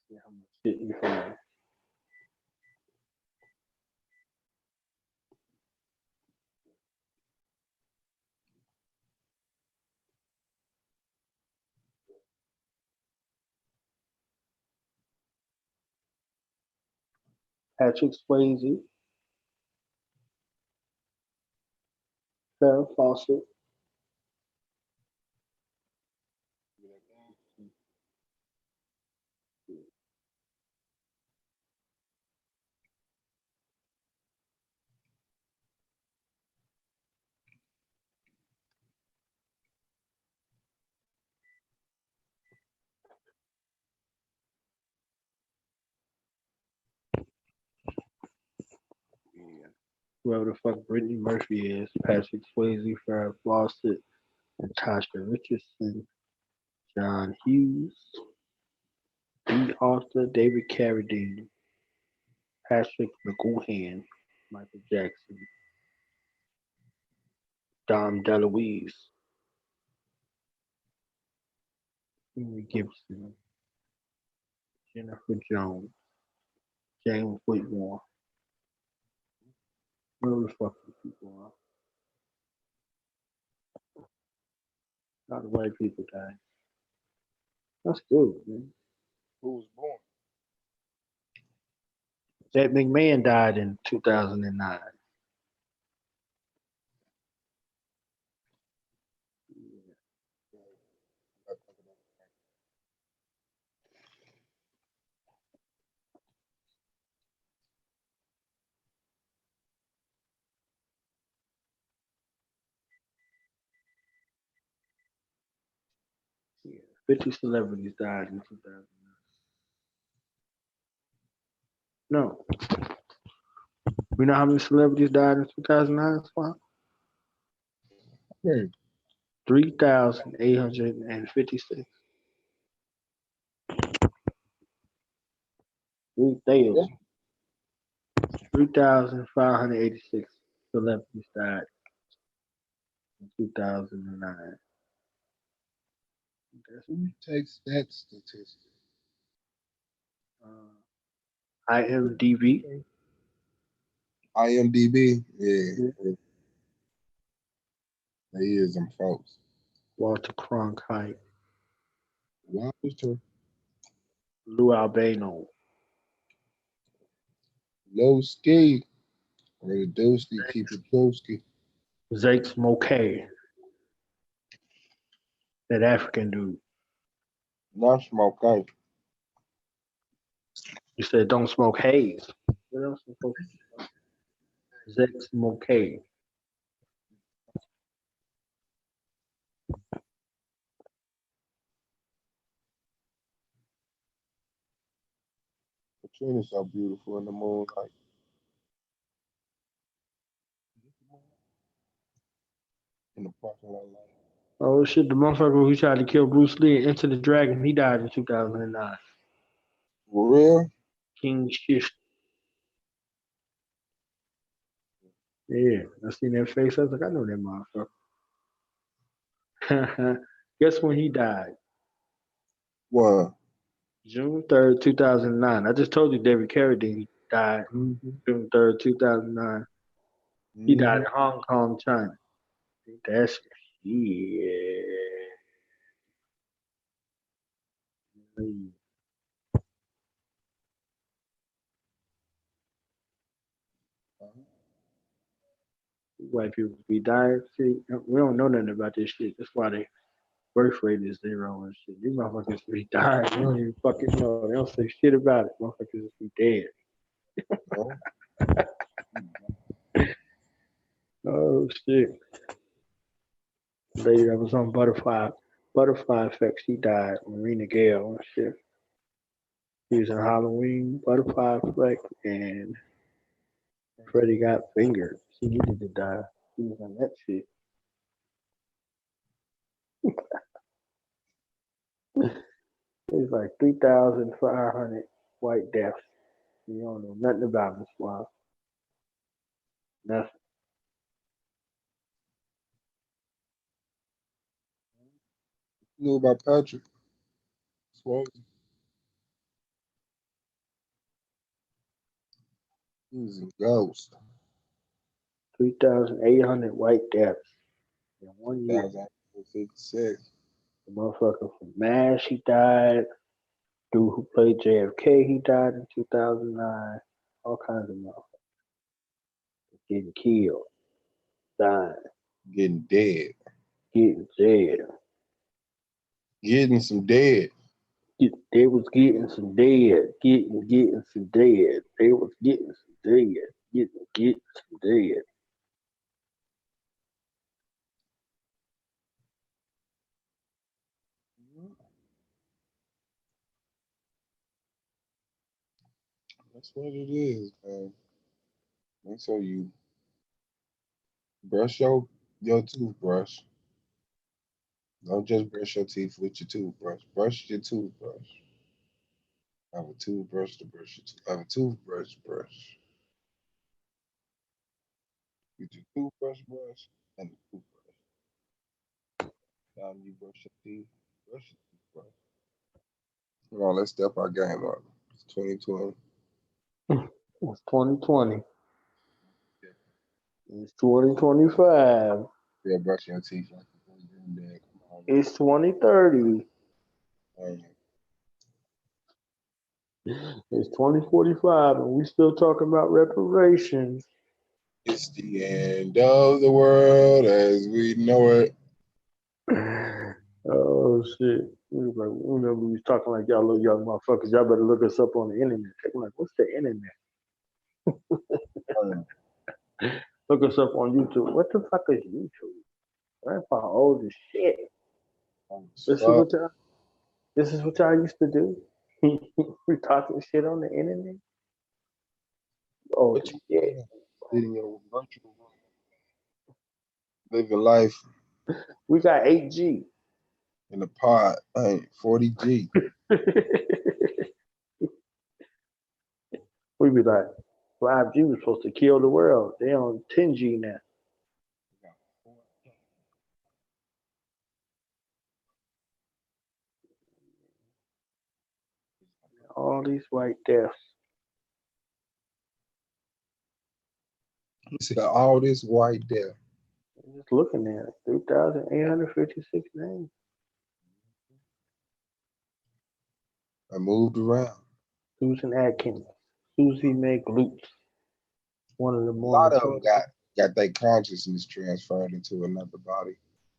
S1: See how much shit you find. Patrick Swayze, Farrah Fawcett, whoever the fuck Brittany Murphy is, Patrick Swayze, Farrah Fawcett, Natasha Richardson, John Hughes, B. Arthur, David Carradine, Patrick McGoohan, Michael Jackson, Dom DeLuise, Henry Gibson, Jennifer Jones, James Whitmore, whoever the fuck these people are. A lot of white people died. That's good, man.
S3: Who was born?
S1: Ed McMahon died in 2009. 50 celebrities died in 2009. No. You know how many celebrities died in 2009? Swap?
S3: Hmm.
S1: 3,856. 3,000. 3,586 celebrities died in 2009.
S3: Who takes that statistic?
S1: IMDb.
S3: IMDb? Yeah. They is them folks.
S1: Walter Cronkite.
S3: Walter
S1: Lou Albano.
S3: Lowski. Or the Dosty keep it Dosty.
S1: Zake Smokey. That African dude.
S3: Not smoke out.
S1: You said don't smoke haze. What else am I supposed to say? Zex smoke haze.
S3: Katrina's so beautiful in the moonlight. In the parking lot.
S1: Oh shit, the motherfucker who tried to kill Bruce Lee and Enter the Dragon, he died in 2009.
S3: For real?
S1: King Shish. Yeah, I seen that face. I was like, I know that motherfucker. Guess when he died?
S3: What?
S1: June 3rd, 2009. I just told you David Carradine died June 3rd, 2009. He died
S3: Mm-hmm.
S1: in Hong Kong, China. That's yeah. White people be dying. See, we don't know nothing about this shit. That's why they birth rate is 0 and shit. These motherfuckers be dying. They don't even fucking know. They don't say shit about it. Motherfuckers just be dead.
S3: No?
S1: Oh shit. The lady that was on Butterfly Effect, she died. Marina Gale and shit. She was in Halloween, Butterfly Effect, and Freddie got fingered. She needed to die. She was on that shit. It's like 3,500 white deaths. You don't know nothing about this wild. Nothing.
S3: You knew about Patrick Swayze? He was a ghost.
S1: 3,800 white deaths in 1 year.
S3: 1956.
S1: The motherfucker from MASH, he died. Dude who played JFK, he died in 2009. All kinds of motherfuckers getting killed, dying,
S3: Getting dead.
S1: getting dead.
S3: Getting some dead.
S1: They was getting some dead, getting some dead. They was getting some dead, getting some dead.
S3: That's what it is, man. Make sure you brush your toothbrush. Don't just brush your teeth with your toothbrush. Brush your toothbrush. Have a toothbrush to brush your teeth. Have a toothbrush brush. Get your toothbrush brush and the toothbrush. Now you brush your teeth. Brush your toothbrush. Come on, let's step our game up. It's 2020.
S1: It's 2020. It's 2025.
S3: Yeah, brushing your teeth like you're in bed. Come on, man.
S1: It's 2030.
S3: Hey,
S1: It's 2045, and we still talking about reparations.
S3: it's the end of the world as we know it.
S1: Oh shit! Remember we was talking like y'all little young motherfuckers. Y'all better look us up on the internet. They were like, "What's the internet?"
S3: Um,
S1: Look us up on YouTube. What the fuck is YouTube? Grandpa old as shit. This is
S3: fuck.
S1: what y'all. This is what y'all used to do. We talking shit on the internet. Old
S3: What
S1: as
S3: you
S1: shit.
S3: doing? Sitting in a virtual world, living life
S1: We got 8G.
S3: in a pod. Hey, 40G.
S1: We be like, 5G was supposed to kill the world. They on 10G now. All these white deaths.
S3: You see all this white there.
S1: Just looking at it, 3,856 names.
S3: I moved around.
S1: Susan Atkins, Susie May Glutz, one of the
S3: A
S1: more
S3: lot of them
S1: notorious.
S3: got their consciousness transferred into another body.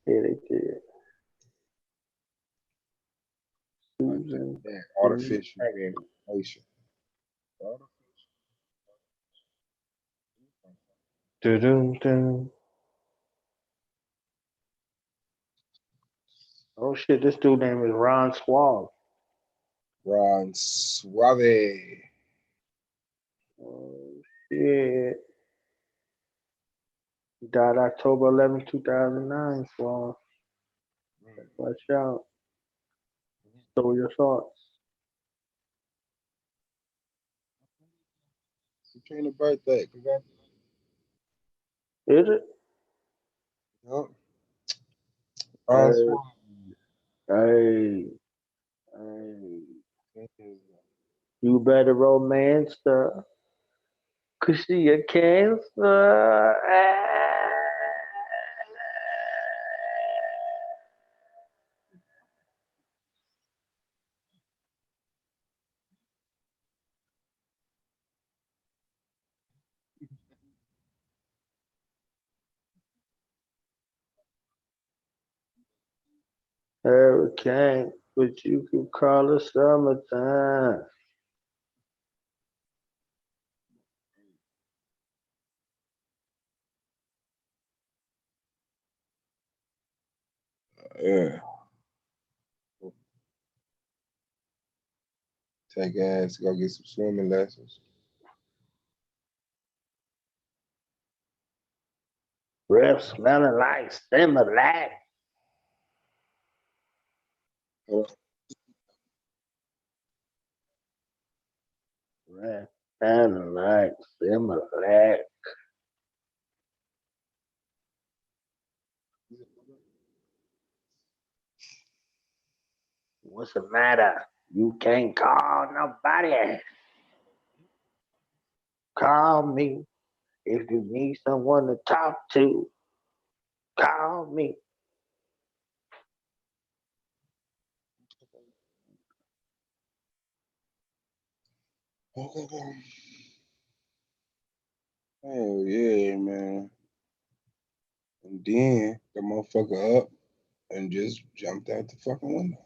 S1: Yeah, they did.
S3: Like
S1: Susan
S3: that
S1: Denise
S3: artificial
S1: Atkins.
S3: reincarnation.
S1: Dun-dun-dun. Oh shit, this dude name is Ron Suave.
S3: Ron Suave.
S1: Oh shit. He died October 11, 2009, Suave. Watch out. Throw your thoughts.
S3: Katrina birthday.
S1: Is it?
S3: Yep. Ron
S1: Hey,
S3: Suave.
S1: hey, hey. You better romance her. Cause she a cancer. Hurricane, but you could call it summertime.
S3: Yeah. Take ass to go get some swimming lessons.
S1: Breath smelling like Similac.
S3: Uh,
S1: Breath smelling like Similac. What's the matter? You can't call nobody. Call me if you need someone to talk to. Call me.
S3: Hell yeah, man. And then the motherfucker up and just jumped out the fucking window.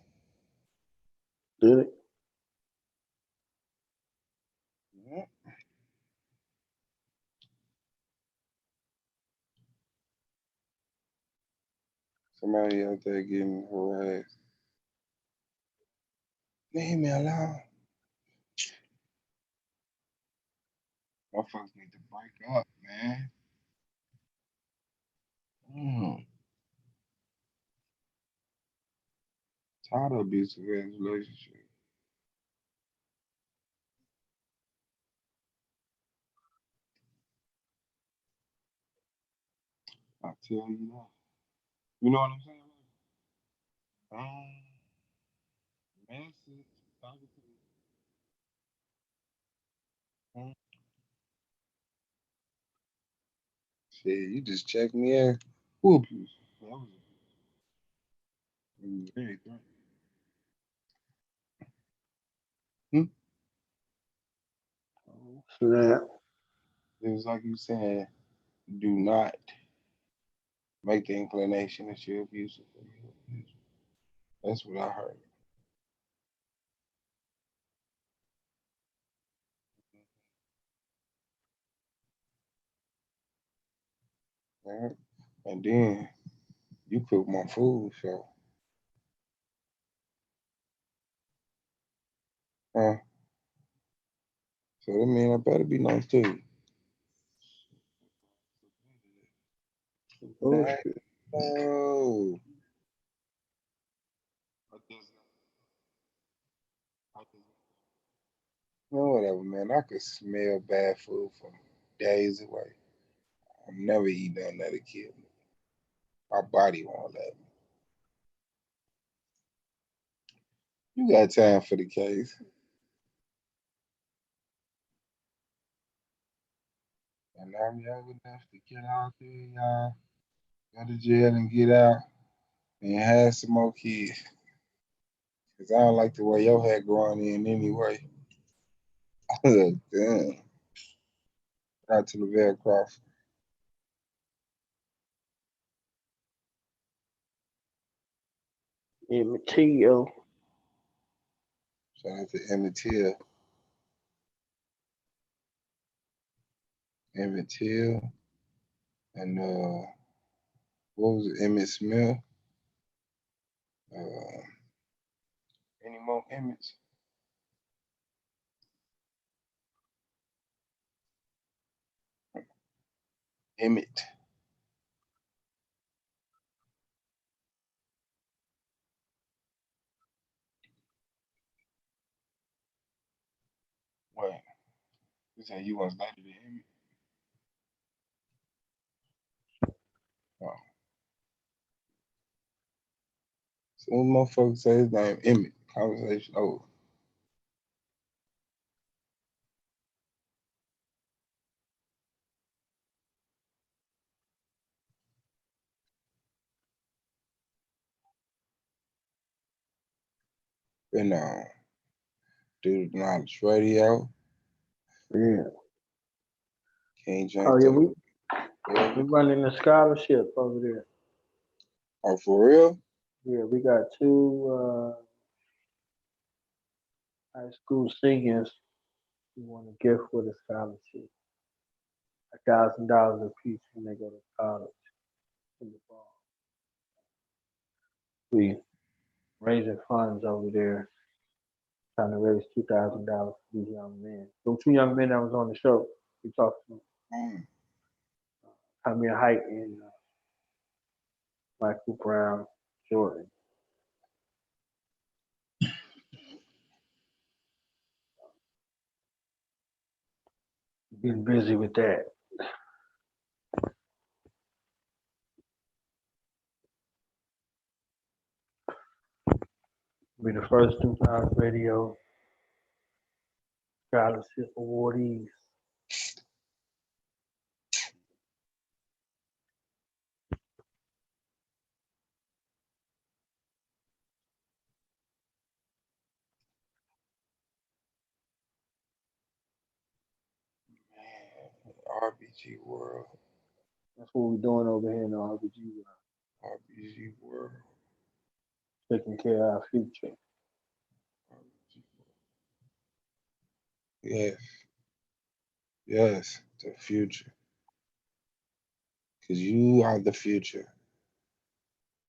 S1: Did it?
S3: Yeah. Somebody out there getting harassed. Leave me alone. Motherfuckers need to break up, man. Mm. Tired of abusive ass relationship. I tell you that. You know what I'm saying? Message. Talking to me. Shit, you just checked me in. Who abuse? That was very threatening. Hmm?
S1: Snap.
S3: It was like you saying, do not make the inclination that you're abusive. That's what I heard. Right? And then you cook my food, so uh, so that mean I better be nice to you. Nah,
S1: Bullshit.
S3: no. No, whatever, man. I could smell bad food from days away. I'm never eating nothing that'll kill me. My body won't let me. You got time for the case. And I'm young enough to get out there, y'all. Go to jail and get out and have some more kids. Cause I don't like the way your hair growing in anyway. Damn. Shout out to Lavelle Crawford.
S1: Emmett Till.
S3: Shout out to Emmett Till. Emmett Till, and what was it? Emmett Smith. Uh, any more Emmets? Emmett. What? You said you was later than Emmett? Oh. Some motherfuckers say his name Emmett. Conversation over. Been on Dude Knowledge Radio.
S1: Yeah.
S3: King
S1: Oh
S3: James.
S1: yeah, we running a scholarship over there.
S3: Oh, for real?
S1: Yeah, we got two high school seniors who want to gift with a scholarship, $1,000 apiece when they go to college in the fall. We raising funds over there, trying to raise $2,000 for these young men. Those two young men that was on the show, we talked to
S3: Mm.
S1: Tamir Height and Michael Brown Jordan. Been busy with that. Be the first 2000 radio scholarship awardees.
S3: Man, RBG World.
S1: That's what we're doing over here in the RBG,
S3: RBG World.
S1: taking care of our future.
S3: RBG World. Yes. Yes. The future. Because you are the future.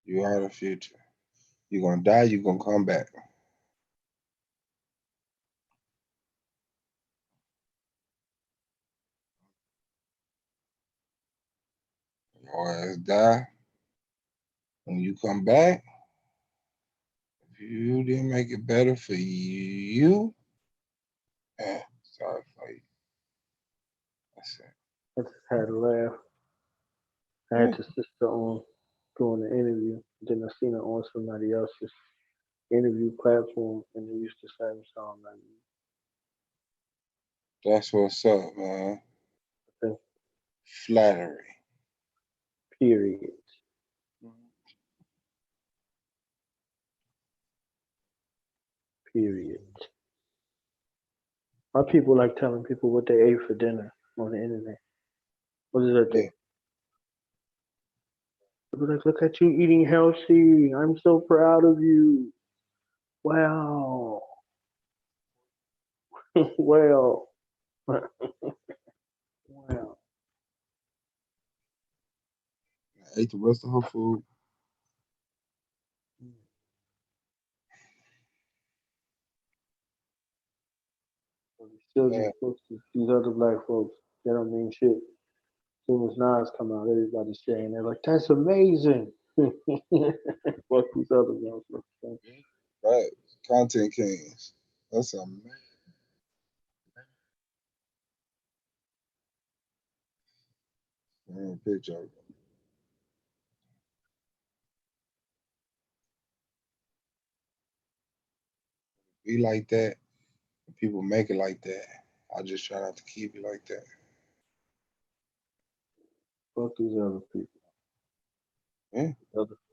S3: You are the future. You're going to die, you're going to come back. Your ass die. When you come back, if you didn't make it better for you, sorry for you. That's it.
S1: I just had a laugh. I had
S3: Yeah.
S1: the sister on doing the interview. Then I seen her on somebody else's interview platform, and they used the same song. Like,
S3: That's what's up, man.
S1: okay,
S3: Flattery.
S1: period. Period. Why people like telling people what they ate for dinner on the internet? What does that
S3: Yeah.
S1: do? People like, look at you eating healthy. I'm so proud of you. Wow. Well. Wow.
S3: I ate the rest of her food.
S1: So these
S3: Yeah.
S1: children folks, these other black folks, they don't mean shit. As soon as Nas come out, everybody's saying they're like, that's amazing. Fuck these other motherfuckers.
S3: Right. Content kings. That's amazing. Picture. Be like that. People make it like that. I just try not to keep it like that.
S1: Fuck these other people.
S3: Yeah.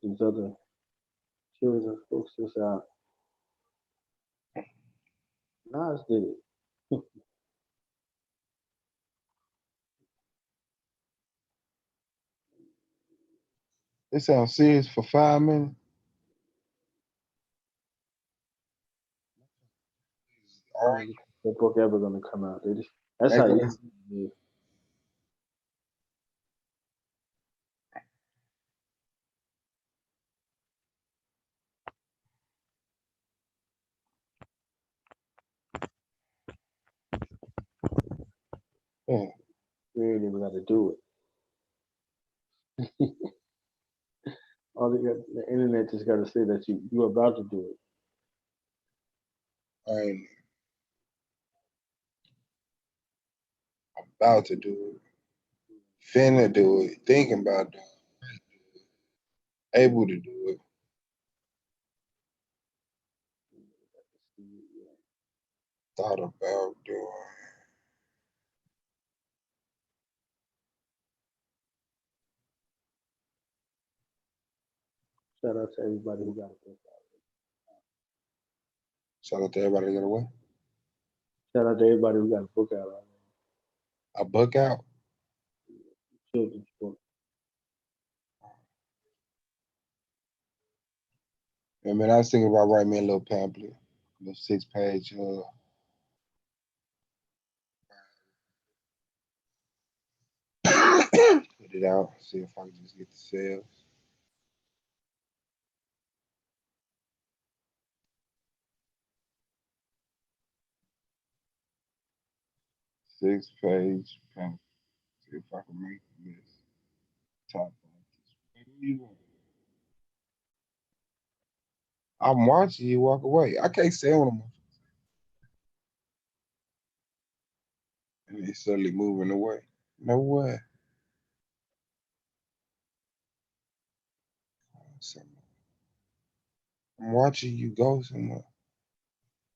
S1: These other children folks that's out. Nas did it.
S3: It sounds serious for 5 minutes.
S1: I
S3: All
S1: don't
S3: right.
S1: think that book ever gonna come out. They just, that's
S3: They
S1: how
S3: gonna
S1: young people live.
S3: Yeah.
S1: We ain't even got to do it. The internet just got to say that you're about to do it.
S3: I ain't about to do it. Finna do it. Thinking about doing it. Able to do it. Thought about doing
S1: Shout out to everybody who got a book out.
S3: Shout out to everybody that got away.
S1: Shout out to everybody who got a book out already.
S3: A book out.
S1: Children's book.
S3: I mean, I was thinking about writing me a little pamphlet, a little 6-page. Put it out. See if I can just get the sales. Six-page pamphlet. See if I can make this top. I'm watching you walk away. I can't say on them. And they suddenly moving away. No way. I'm watching you go somewhere.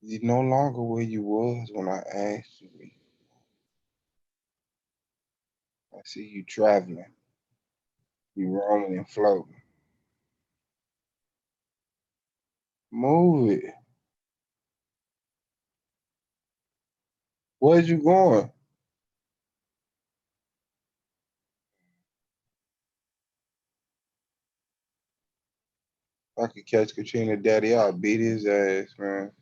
S3: You're no longer where you was when I asked you. I see you traveling. You roaming and floating. Move it. Where's you going? If I could catch Katrina Daddy, I'll beat his ass, man.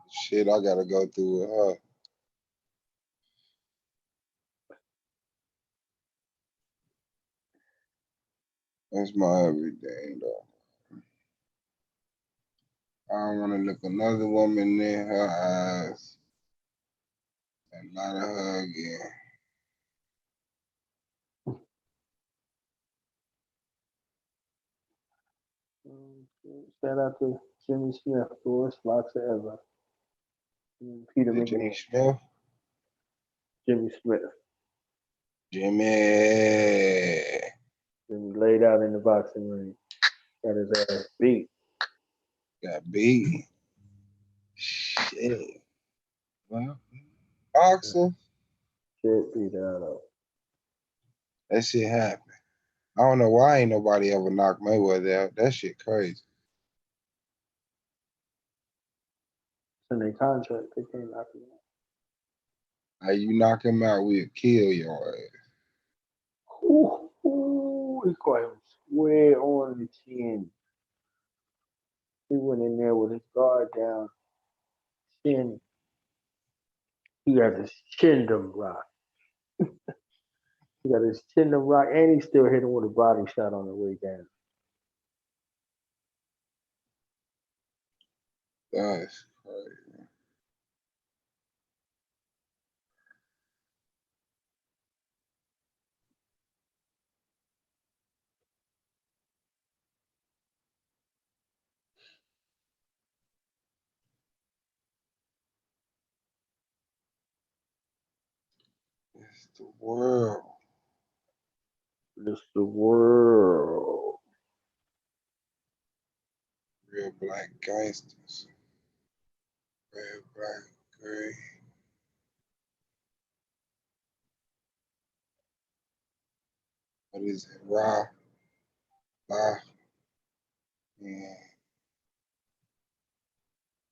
S3: Shit, I gotta go through with her. That's my everything, though. I don't want to look another woman in her eyes and lie to her again.
S1: Shout out to Jimmy Smith, Doris Locks Forever. And Peter
S3: Is it Jimmy
S1: McMahon.
S3: Smith?
S1: Jimmy Smith.
S3: Jimmy.
S1: Jimmy laid out in the boxing ring. Got his ass beat.
S3: Got beat. Shit. Well, boxer.
S1: Shit beat out of.
S3: That shit happened. I don't know why ain't nobody ever knocked Mayweather out. That shit crazy.
S1: It's in their contract. They can't knock him out.
S3: Like, you knock him out, we'll kill your ass.
S1: Ooh, he caught him square on the chin. He went in there with his guard down. Chin. He got his chin them rock. He got his chin them rock, and he still hit him with a body shot on the way down.
S3: That's crazy. It's the world.
S1: It's the world.
S3: Real black gangsters. Red, black, gray. What is it? Ra, La, yeah.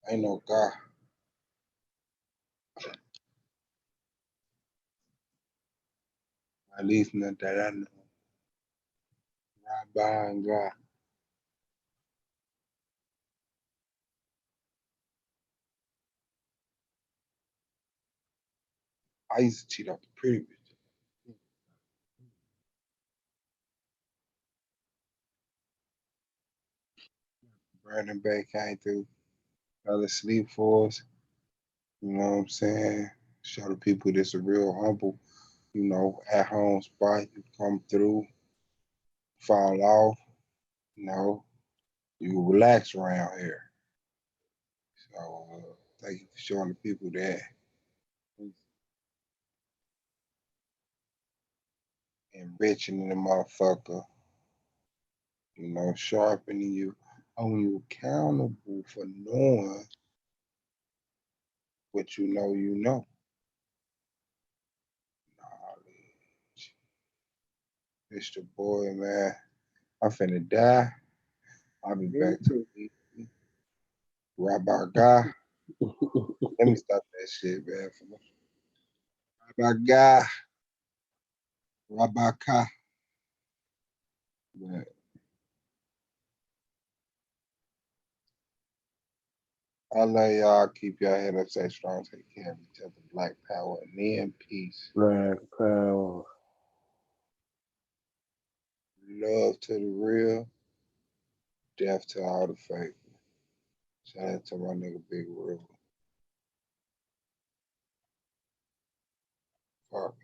S3: Ain't no God. At least not that I know. Rabbi and God. I used to cheat off the pretty bitch. Brandon Bay came through. Fell asleep for us. You know what I'm saying? Show the people this a real humble, at home spot. You come through, fall off, you know, you relax around here. So thank you for showing the people that. Enriching the motherfucker, sharpening you, holding you accountable for knowing what you know you know. Knowledge. It's the boy, man. I'm finna die. I'll be
S1: Me
S3: back to
S1: too.
S3: Rabbi guy. Let me stop that shit, man. Rabbi guy. Rabbi Ka. But I love y'all. Keep your head up, stay strong, take care of each other. Black power and then peace.
S1: Black power.
S3: Love to the real, death to all the fake. Shout out to my nigga Big Real. Fuck.